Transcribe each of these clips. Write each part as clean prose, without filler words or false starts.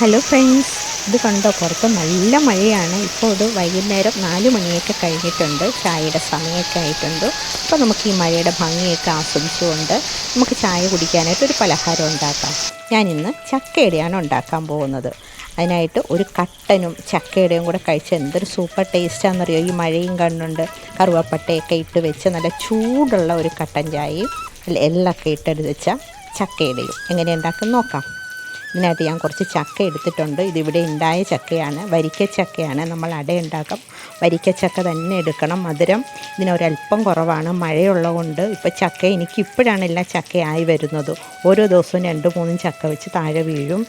Hello friends, ഇത് കണ്ടോ? പുറത്ത് നല്ല മഴയാണ്. ഇപ്പോൾ ഇത് വൈകുന്നേരം 4 മണിയൊക്കെ കഴിഞ്ഞിട്ടുണ്ട്. ചായയുടെ സമയമൊക്കെ ആയിട്ടുണ്ട്. അപ്പോൾ നമുക്ക് ഈ മഴയുടെ ഭംഗിയൊക്കെ ആസ്വദിച്ചുകൊണ്ട് നമുക്ക് ചായ കുടിക്കാനായിട്ട് ഒരു പലഹാരം ഉണ്ടാക്കാം. ഞാനിന്ന് ചക്കയുടെയാണ് ഉണ്ടാക്കാൻ പോകുന്നത്. അതിനായിട്ട് ഒരു കട്ടനും ചക്കയുടെയും കൂടെ കഴിച്ച് എന്തൊരു സൂപ്പർ ടേസ്റ്റാണെന്നറിയോ. ഈ മഴയും കണ്ടുകൊണ്ട് കറുവപ്പട്ടയൊക്കെ ഇട്ട് വെച്ച് നല്ല ചൂടുള്ള ഒരു കട്ടൻ ചായയും എള്ളൊക്കെ ഇട്ടെടുത്ത് വെച്ച ചക്കയുടെയും എങ്ങനെ ഉണ്ടാക്കും നോക്കാം. ഇതിനായിട്ട് ഞാൻ കുറച്ച് ചക്ക എടുത്തിട്ടുണ്ട്. ഇതിവിടെ ഉണ്ടായ ചക്കയാണ്, വരിക്കച്ചക്കയാണ്. നമ്മൾ അട ഉണ്ടാക്കാം. വരിക്കച്ചക്ക തന്നെ എടുക്കണം. മധുരം ഇതിനൊരല്പം കുറവാണ്, മഴയുള്ളത് കൊണ്ട്. ഇപ്പോൾ ചക്ക എനിക്കിപ്പോഴാണ് എല്ലാ ചക്കയായി വരുന്നത്. ഓരോ ദിവസവും 2-3 ചക്ക വെച്ച് താഴെ വീഴും.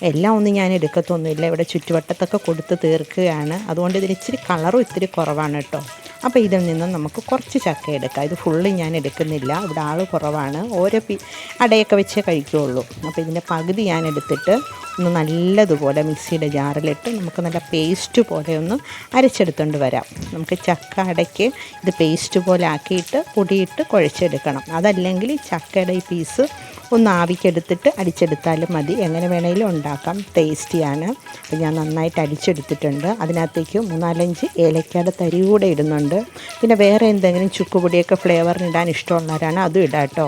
എല്ലാം ഒന്നും ഞാൻ എടുക്കത്തൊന്നുമില്ല, ഇവിടെ ചുറ്റുവട്ടത്തൊക്കെ കൊടുത്ത് തീർക്കുകയാണ്. അതുകൊണ്ട് ഇതിന് ഇച്ചിരി കളറും ഇത്തിരി കുറവാണ് കേട്ടോ. അപ്പോൾ ഇതിൽ നിന്നും നമുക്ക് കുറച്ച് ചക്ക എടുക്കാം. ഇത് ഫുള്ള് ഞാൻ എടുക്കുന്നില്ല, ഇവിടെ ആൾ കുറവാണ്. ഓരോ അടയൊക്കെ വെച്ചേ കഴിക്കുകയുള്ളൂ. അപ്പോൾ ഇതിൻ്റെ പകുതി ഞാൻ എടുത്തിട്ട് ഒന്ന് നല്ലതുപോലെ മിക്സിയുടെ ജാറിലിട്ട് നമുക്ക് നല്ല പേസ്റ്റ് പോലെ ഒന്ന് അരച്ചെടുത്തുകൊണ്ട് വരാം. നമുക്ക് ചക്ക അടയ്ക്ക് ഇത് പേസ്റ്റ് പോലെ ആക്കിയിട്ട് പൊടിയിട്ട് കുഴച്ചെടുക്കണം. അതല്ലെങ്കിൽ ചക്കയുടെ ഈ പീസ് ഒന്ന് ആവിക്കെടുത്തിട്ട് അടിച്ചെടുത്താലും മതി. എങ്ങനെ വേണമെങ്കിലും ഉണ്ടാക്കാം, ടേസ്റ്റിയാണ്. അപ്പോൾ ഞാൻ നന്നായിട്ട് അടിച്ചെടുത്തിട്ടുണ്ട്. അതിനകത്തേക്ക് 3-4 ഏലക്കയുടെ തരി കൂടെ ഇടുന്നുണ്ട്. പിന്നെ വേറെ എന്തെങ്കിലും ചുക്കുപൊടിയൊക്കെ ഫ്ലേവറിന് ഇടാൻ ഇഷ്ടമുള്ളവരാണ് അതും ഇടാം കേട്ടോ.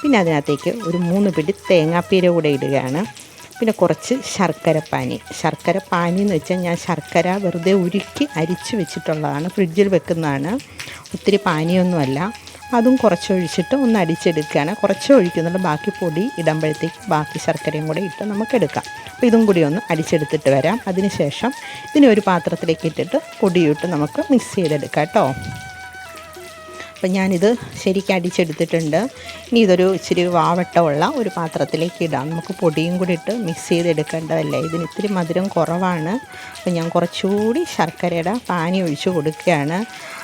പിന്നെ അതിനകത്തേക്ക് ഒരു 3 പിടി തേങ്ങാപ്പീര കൂടെ ഇടുകയാണ്. പിന്നെ കുറച്ച് ശർക്കര പാനി എന്ന് വെച്ചാൽ ഞാൻ ശർക്കര വെറുതെ ഉരുക്കി അരിച്ച് വെച്ചിട്ടുള്ളതാണ്, ഫ്രിഡ്ജിൽ വെക്കുന്നതാണ്. ഒത്തിരി പാനിയൊന്നുമല്ല. അതും കുറച്ചൊഴിച്ചിട്ട് ഒന്ന് അടിച്ചെടുക്കുകയാണ്. കുറച്ച് ഒഴിക്കുന്നുണ്ട്, ബാക്കി പൊടി ഇടുമ്പോഴത്തേക്ക് ബാക്കി ശർക്കരയും കൂടെ ഇട്ട് നമുക്കെടുക്കാം. അപ്പോൾ ഇതും കൂടി ഒന്ന് അടിച്ചെടുത്തിട്ട് വരാം. അതിന് ശേഷം ഇതിനെ ഒരു പാത്രത്തിലേക്ക് ഇട്ടിട്ട് പൊടിയിട്ട് നമുക്ക് മിക്സ് ചെയ്തെടുക്കാം കേട്ടോ. അപ്പം ഞാനിത് ശരിക്കും അടിച്ചെടുത്തിട്ടുണ്ട്. ഇനി ഇതൊരു ഇച്ചിരി വാവട്ടമുള്ള ഒരു പാത്രത്തിലേക്ക് ഇടാം. നമുക്ക് പൊടിയും കൂടി ഇട്ട് മിക്സ് ചെയ്തെടുക്കേണ്ടതല്ലേ. ഇതിന് ഇത്തിരി മധുരം കുറവാണ്. അപ്പം ഞാൻ കുറച്ചുകൂടി ശർക്കരയുടെ പാനി ഒഴിച്ച് കൊടുക്കുകയാണ്.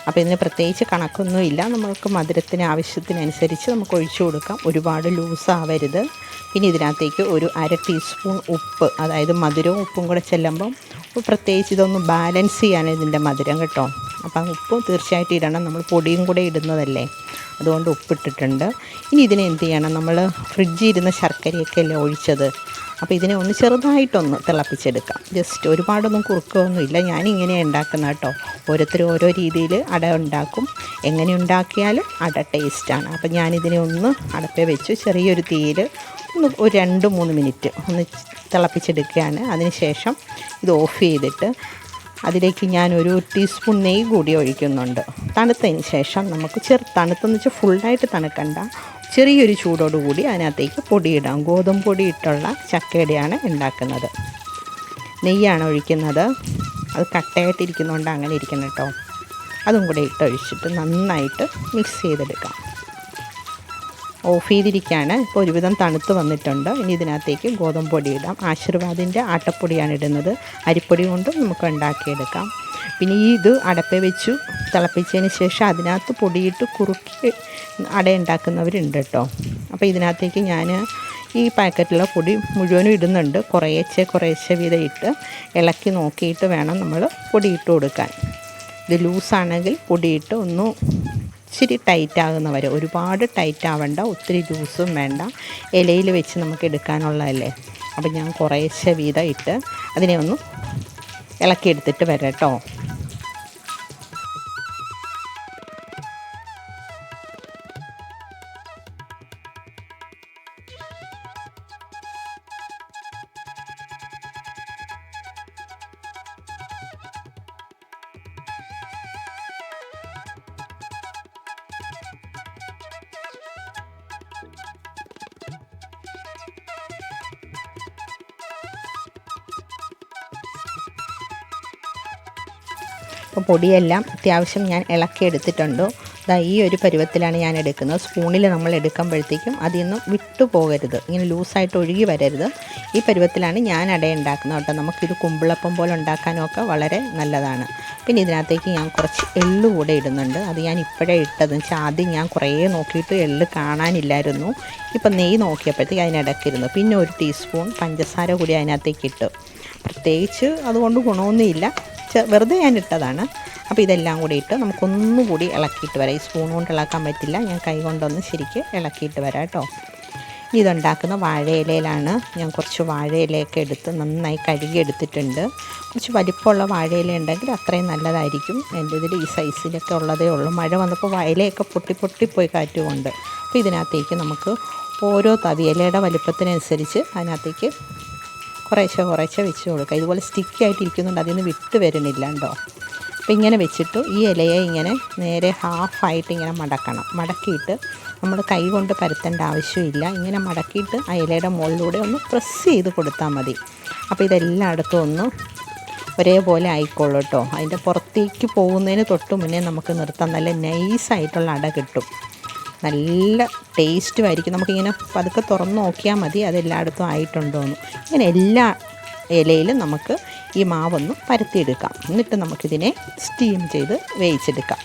അപ്പോൾ ഇതിന് പ്രത്യേകിച്ച് കണക്കൊന്നുമില്ല, നമുക്ക് മധുരത്തിന് ആവശ്യത്തിനനുസരിച്ച് നമുക്ക് ഒഴിച്ചു കൊടുക്കാം. ഒരുപാട് ലൂസാവരുത്. പിന്നെ ഇതിനകത്തേക്ക് ഒരു 1/2 ടീസ്പൂൺ ഉപ്പ്, അതായത് മധുരവും ഉപ്പും കൂടെ ചെല്ലുമ്പം പ്രത്യേകിച്ച് ഇതൊന്ന് ബാലൻസ് ചെയ്യാൻ ഇതിൻ്റെ മധുരം കേട്ടോ. അപ്പം ഉപ്പ് തീർച്ചയായിട്ടും ഇടണം, നമ്മൾ പൊടിയും കൂടെ ഇടുന്നതല്ലേ, അതുകൊണ്ട് ഉപ്പിട്ടിട്ടുണ്ട്. ഇനി ഇതിനെ എന്ത് ചെയ്യണം, നമ്മൾ ഫ്രിഡ്ജിൽ ഇരുന്ന ശർക്കരയൊക്കെ അല്ലേ ഒഴിച്ചത്. അപ്പോൾ ഇതിനെ ഒന്ന് ചെറുതായിട്ടൊന്ന് തിളപ്പിച്ചെടുക്കാം. ജസ്റ്റ് ഒരുപാടൊന്നും കുറുക്കുകയൊന്നുമില്ല. ഞാനിങ്ങനെ ഉണ്ടാക്കുന്ന കേട്ടോ. ഓരോരുത്തരും ഓരോ രീതിയിൽ അട ഉണ്ടാക്കും. എങ്ങനെ ഉണ്ടാക്കിയാലും അട ടേസ്റ്റാണ്. അപ്പോൾ ഞാനിതിനെ ഒന്ന് അടപ്പേ വെച്ചു ചെറിയൊരു തീയിൽ ഒന്ന് ഒരു 2-3 മിനിറ്റ് ഒന്ന് തിളപ്പിച്ചെടുക്കുകയാണ്. അതിന് ശേഷം ഇത് ഓഫ് ചെയ്തിട്ട് അതിലേക്ക് ഞാനൊരു ടീസ്പൂൺ നെയ്യ് കൂടി ഒഴിക്കുന്നുണ്ട്. തണുത്തതിന് ശേഷം നമുക്ക് തണുത്തെന്ന് വെച്ചാൽ ഫുള്ളായിട്ട് തണുക്കണ്ട, ചെറിയൊരു ചൂടോടുകൂടി അതിനകത്തേക്ക് പൊടിയിടാം. ഗോതമ്പ് പൊടി ഇട്ടുള്ള ചക്കയുടെയാണ് ഉണ്ടാക്കുന്നത്. നെയ്യാണ് ഒഴിക്കുന്നത്. അത് കട്ടയായിട്ടിരിക്കുന്നതുകൊണ്ട് അങ്ങനെ ഇരിക്കണം കേട്ടോ. അതും കൂടെ ഇട്ടൊഴിച്ചിട്ട് നന്നായിട്ട് മിക്സ് ചെയ്തെടുക്കാം. ഓഫ് ചെയ്തിരിക്കുകയാണ്. ഇപ്പോൾ ഒരുവിധം തണുത്ത് വന്നിട്ടുണ്ട്. ഇനി ഇതിനകത്തേക്ക് ഗോതമ്പ് പൊടി ഇടാം. ആശീർവാദിൻ്റെ ആട്ടപ്പൊടിയാണ് ഇടുന്നത്. അരിപ്പൊടി കൊണ്ടും നമുക്ക് ഉണ്ടാക്കിയെടുക്കാം. പിന്നെ ഇത് അടപ്പേ വെച്ചു തിളപ്പിച്ചതിന് ശേഷം അതിനകത്ത് പൊടിയിട്ട് കുറുക്കി അട ഉണ്ടാക്കുന്നവരുണ്ട് കേട്ടോ. അപ്പോൾ ഇതിനകത്തേക്ക് ഞാൻ ഈ പാക്കറ്റിലെ പൊടി മുഴുവനും ഇടുന്നുണ്ട്. കുറേശ്ശെ വീതം ഇട്ട് ഇളക്കി നോക്കിയിട്ട് വേണം നമ്മൾ പൊടിയിട്ട് കൊടുക്കാൻ. ഇത് ലൂസാണെങ്കിൽ പൊടിയിട്ട് ഒന്ന് ഇച്ചിരി ടൈറ്റ് ആകുന്ന വരെ, ഒരുപാട് ടൈറ്റ് ആവണ്ട, ഒത്തിരി ജ്യൂസും വേണ്ട. ഇലയിൽ വെച്ച് നമുക്ക് എടുക്കാനുള്ളതല്ലേ. അപ്പം ഞാൻ കുറേശ്ശെ വീതം ഇട്ട് അതിനെ ഒന്ന് ഇളക്കിയെടുത്തിട്ട് വരാം കേട്ടോ. അപ്പോൾ പൊടിയെല്ലാം അത്യാവശ്യം ഞാൻ ഇളക്കിയെടുത്തിട്ടുണ്ട്. ഈ ഒരു പരുവത്തിലാണ് ഞാൻ എടുക്കുന്നത്. സ്പൂണിൽ നമ്മൾ എടുക്കുമ്പോഴത്തേക്കും അതിൽ നിന്നും വിട്ടു പോകരുത്, ഇങ്ങനെ ലൂസായിട്ട് ഒഴുകി വരരുത്. ഈ പരുവത്തിലാണ് ഞാൻ അട ഉണ്ടാക്കുന്നത് കേട്ടോ. നമുക്കിത് കുമ്പിളപ്പം പോലെ ഉണ്ടാക്കാനൊക്കെ വളരെ നല്ലതാണ്. പിന്നെ ഇതിനകത്തേക്ക് ഞാൻ കുറച്ച് എള്ള് കൂടെ ഇടുന്നുണ്ട്. അത് ഞാൻ ഇപ്പോഴേ ഇട്ടതെന്ന് വെച്ചാൽ ആദ്യം ഞാൻ കുറേ നോക്കിയിട്ട് എള്ള് കാണാനില്ലായിരുന്നു. ഇപ്പം നെയ്യ് നോക്കിയപ്പോഴത്തേക്ക് അതിനിടയ്ക്കിരുന്നു. പിന്നെ 1 ടീസ്പൂൺ പഞ്ചസാര കൂടി അതിനകത്തേക്ക് ഇട്ടു. പ്രത്യേകിച്ച് അതുകൊണ്ട് ഗുണമൊന്നുമില്ല, വെറുതെ ഞാൻ ഇട്ടതാണ്. അപ്പോൾ ഇതെല്ലാം കൂടി ഇട്ട് നമുക്കൊന്നുകൂടി ഇളക്കിയിട്ട് വരാം. ഈ സ്പൂൺ കൊണ്ട് ഇളക്കാൻ പറ്റില്ല, ഞാൻ കൈ കൊണ്ടൊന്ന് ശരിക്ക് ഇളക്കിയിട്ട് വരാം കേട്ടോ. ഇതുണ്ടാക്കുന്ന വാഴയിലയിലാണ്. ഞാൻ കുറച്ച് വാഴയിലയൊക്കെ എടുത്ത് നന്നായി കഴുകി എടുത്തിട്ടുണ്ട്. കുറച്ച് വലിപ്പമുള്ള വാഴയില ഉണ്ടെങ്കിൽ അത്രയും നല്ലതായിരിക്കും. എൻ്റെ ഇതിൽ ഈ സൈസിലൊക്കെ ഉള്ളതേ ഉള്ളൂ. മഴ വന്നപ്പോൾ ഇലയൊക്കെ പൊട്ടിപ്പോയി കാറ്റുകൊണ്ട്. അപ്പോൾ ഇതിനകത്തേക്ക് നമുക്ക് ഓരോ ഇലയുടെ വലിപ്പത്തിനനുസരിച്ച് അതിനകത്തേക്ക് കുറേശ്ശെ വെച്ച് കൊടുക്കുക. ഇതുപോലെ സ്റ്റിക്കി ആയിട്ടിരിക്കുന്നുണ്ട്, അതിൽ നിന്ന് വിട്ട് വരുന്നില്ല കേട്ടോ. അപ്പോൾ ഇങ്ങനെ വെച്ചിട്ട് ഈ ഇലയെ ഇങ്ങനെ നേരെ ഹാഫായിട്ട് ഇങ്ങനെ മടക്കിയിട്ട് നമ്മൾ കൈ കൊണ്ട് പരത്തേണ്ട ആവശ്യമില്ല. ഇങ്ങനെ മടക്കിയിട്ട് ആ ഇലയുടെ മുകളിലൂടെ ഒന്ന് പ്രസ് ചെയ്ത് കൊടുത്താൽ മതി. അപ്പോൾ ഇതെല്ലായിടത്തും ഒന്ന് ഒരേപോലെ ആയിക്കോളൂ കേട്ടോ. അതിൻ്റെ പുറത്തേക്ക് പോകുന്നതിന് തൊട്ട് മുന്നേ നമുക്ക് നിർത്താം. നല്ല നൈസായിട്ടുള്ള അട കിട്ടും, നല്ല ടേസ്റ്റുമായിരിക്കും. നമുക്കിങ്ങനെ പതുക്കെ തുറന്ന് നോക്കിയാൽ മതി അതെല്ലായിടത്തും ആയിട്ടുണ്ടോയെന്ന്. ഇങ്ങനെ എല്ലാ ഇലയിലും നമുക്ക് ഈ മാവൊന്ന് പരത്തിയെടുക്കാം. എന്നിട്ട് നമുക്കിതിനെ സ്റ്റീം ചെയ്ത് വേവിച്ചെടുക്കാം.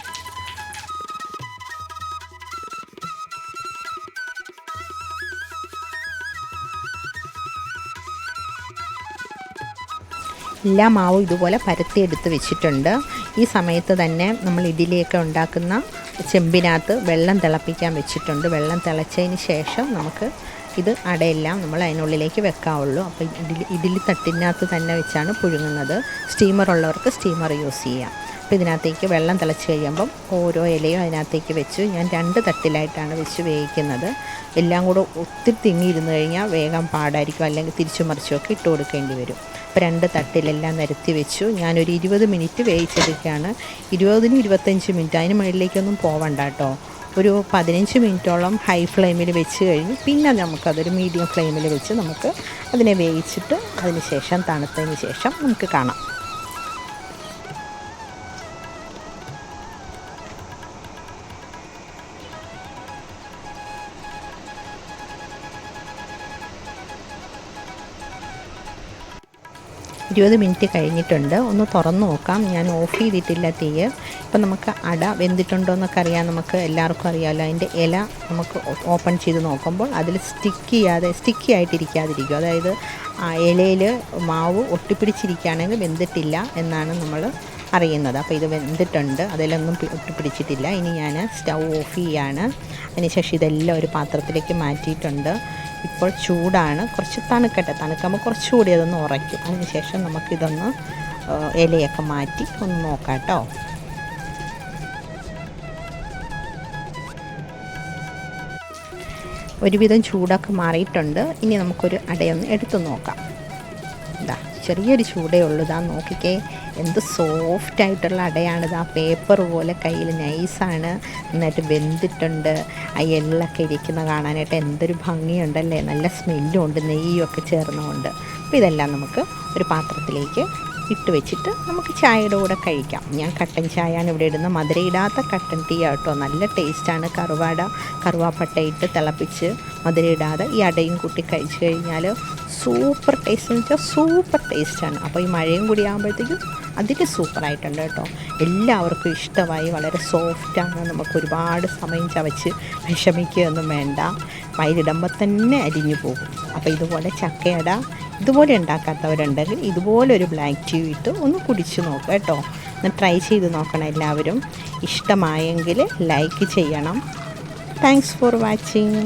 എല്ലാ മാവും ഇതുപോലെ പരത്തിയെടുത്ത് വെച്ചിട്ടുണ്ട്. ഈ സമയത്ത് തന്നെ നമ്മൾ ഇഡ്ഡലിയൊക്കെ ഉണ്ടാക്കുന്ന ചെമ്പിനകത്ത് വെള്ളം തിളപ്പിക്കാൻ വെച്ചിട്ടുണ്ട്. വെള്ളം തിളച്ചതിന് ശേഷം നമുക്ക് ഇത് അടയെല്ലാം നമ്മൾ അതിനുള്ളിലേക്ക് വെക്കാവുള്ളൂ. അപ്പോൾ ഇഡ്ഡലി തട്ടിനകത്ത് തന്നെ വെച്ചാണ് പുഴുങ്ങുന്നത്. സ്റ്റീമർ ഉള്ളവർക്ക് സ്റ്റീമർ യൂസ് ചെയ്യാം. അപ്പോൾ ഇതിനകത്തേക്ക് വെള്ളം തിളച്ച് കഴിയുമ്പം ഓരോ ഇലയും അതിനകത്തേക്ക് വെച്ച് ഞാൻ 2 തട്ടിലായിട്ടാണ് വെച്ച് വേവിക്കുന്നത്. എല്ലാം കൂടെ ഒത്തിരി തിങ്ങിയിരുന്ന് കഴിഞ്ഞാൽ വേഗം പാടായിരിക്കും, അല്ലെങ്കിൽ തിരിച്ചു മറിച്ചൊക്കെ ഇട്ട് കൊടുക്കേണ്ടി വരും. അപ്പോൾ 2 തട്ടിലെല്ലാം നിരത്തി വെച്ചു. ഞാനൊരു 20 മിനിറ്റ് വേവിച്ചെടുക്കുകയാണ്. 20-25 മിനിറ്റ്, അതിന് മുകളിലേക്കൊന്നും പോവണ്ട കേട്ടോ. ഒരു 15 മിനിറ്റോളം ഹൈ ഫ്ലെയിമിൽ വെച്ച് കഴിഞ്ഞ് പിന്നെ നമുക്കതൊരു മീഡിയം ഫ്ലെയിമിൽ വെച്ച് നമുക്ക് അതിനെ വേവിച്ചിട്ട് അതിന് ശേഷം തണുത്തതിന് ശേഷം നമുക്ക് കാണാം. ഇരുപത് മിനിറ്റ് കഴിഞ്ഞിട്ടുണ്ട്. ഒന്ന് തുറന്ന് നോക്കാം. ഞാൻ ഓഫ് ചെയ്തിട്ടില്ല തീ. ഇപ്പം നമുക്ക് അട വെന്തിട്ടുണ്ടോ എന്നൊക്കെ അറിയാൻ നമുക്ക് എല്ലാവർക്കും അറിയാമല്ലോ. അതിൻ്റെ ഇല നമുക്ക് ഓപ്പൺ ചെയ്ത് നോക്കുമ്പോൾ അതിൽ സ്റ്റിക്കി ആയിട്ടിരിക്കാതിരിക്കും. അതായത് ഇലയിൽ മാവ് ഒട്ടിപ്പിടിച്ചിരിക്കുകയാണെങ്കിൽ വെന്തിട്ടില്ല എന്നാണ് നമ്മൾ അറിയുന്നത്. അപ്പോൾ ഇത് വെന്തിട്ടുണ്ട്, അതിലൊന്നും ഒട്ടിപ്പിടിച്ചിട്ടില്ല. ഇനി ഞാൻ സ്റ്റൗ ഓഫ് ചെയ്യാണ്. അതിനുശേഷം ഇതെല്ലാം ഒരു പാത്രത്തിലേക്ക് മാറ്റിയിട്ടുണ്ട്. ഇപ്പോൾ ചൂടാണ്, കുറച്ച് തണുക്കുമ്പോൾ കുറച്ചുകൂടി അതൊന്ന് ഉറയ്ക്കും. അതിനുശേഷം നമുക്കിതൊന്ന് ഇലയൊക്കെ മാറ്റി ഒന്ന് നോക്കാം കേട്ടോ. ഒരുവിധം ചൂടൊക്കെ മാറിയിട്ടുണ്ട്. ഇനി നമുക്കൊരു അടയൊന്ന് എടുത്തു നോക്കാം. ഇതാ ചെറിയൊരു ചൂടേ ഉള്ളൂ. ഇതാ നോക്കിക്കേ, എന്ത് സോഫ്റ്റായിട്ടുള്ള അടയാണിത്. ആ പേപ്പർ പോലെ കയ്യിൽ നൈസാണ്, നന്നായിട്ട് വെന്തിട്ടുണ്ട്. ആ എള്ളൊക്കെ ഇരിക്കുന്ന കാണാനായിട്ട് എന്തൊരു ഭംഗിയുണ്ടല്ലേ, നല്ല സ്മെല്ലും ഉണ്ട്, നെയ്യൊക്കെ ചേർന്നുകൊണ്ട്. അപ്പോൾ ഇതെല്ലാം നമുക്ക് ഒരു പാത്രത്തിലേക്ക് ഇട്ട് വെച്ചിട്ട് നമുക്ക് ചായയുടെ കൂടെ കഴിക്കാം. ഞാൻ കട്ടൻ ചായയാണ് ഇവിടെ ഇടുന്നത്, മധുരയിടാത്ത കട്ടൻ ടീ ആട്ടോ. നല്ല ടേസ്റ്റാണ്. കറുവാപ്പട്ട ഇട്ട് തിളപ്പിച്ച് മധുരയിടാതെ ഈ അടയും കൂട്ടി കഴിച്ച് കഴിഞ്ഞാൽ സൂപ്പർ ടേസ്റ്റ് എന്ന് വെച്ചാൽ സൂപ്പർ ടേസ്റ്റാണ്. അപ്പോൾ ഈ മഴയും കൂടി ആകുമ്പോഴത്തേക്കും അതിന് സൂപ്പറായിട്ടുണ്ട് കേട്ടോ. എല്ലാവർക്കും ഇഷ്ടമായി, വളരെ സോഫ്റ്റാണ്. നമുക്ക് ഒരുപാട് സമയം ചവച്ച് വിഷമിക്കുകയൊന്നും വേണ്ട, വയലിടുമ്പോൾ തന്നെ അരിഞ്ഞു പോകും. അപ്പോൾ ഇതുപോലെ ചക്കയട ഇതുപോലെ ഉണ്ടാക്കാത്തവരുണ്ടെങ്കിൽ ഇതുപോലൊരു ബ്ലാക്ക് ടീ ഇട്ട് ഒന്ന് കുടിച്ച് നോക്കുക കേട്ടോ. ഒന്ന് ട്രൈ ചെയ്ത് നോക്കണം എല്ലാവരും. ഇഷ്ടമായെങ്കിൽ ലൈക്ക് ചെയ്യണം. Thanks for watching.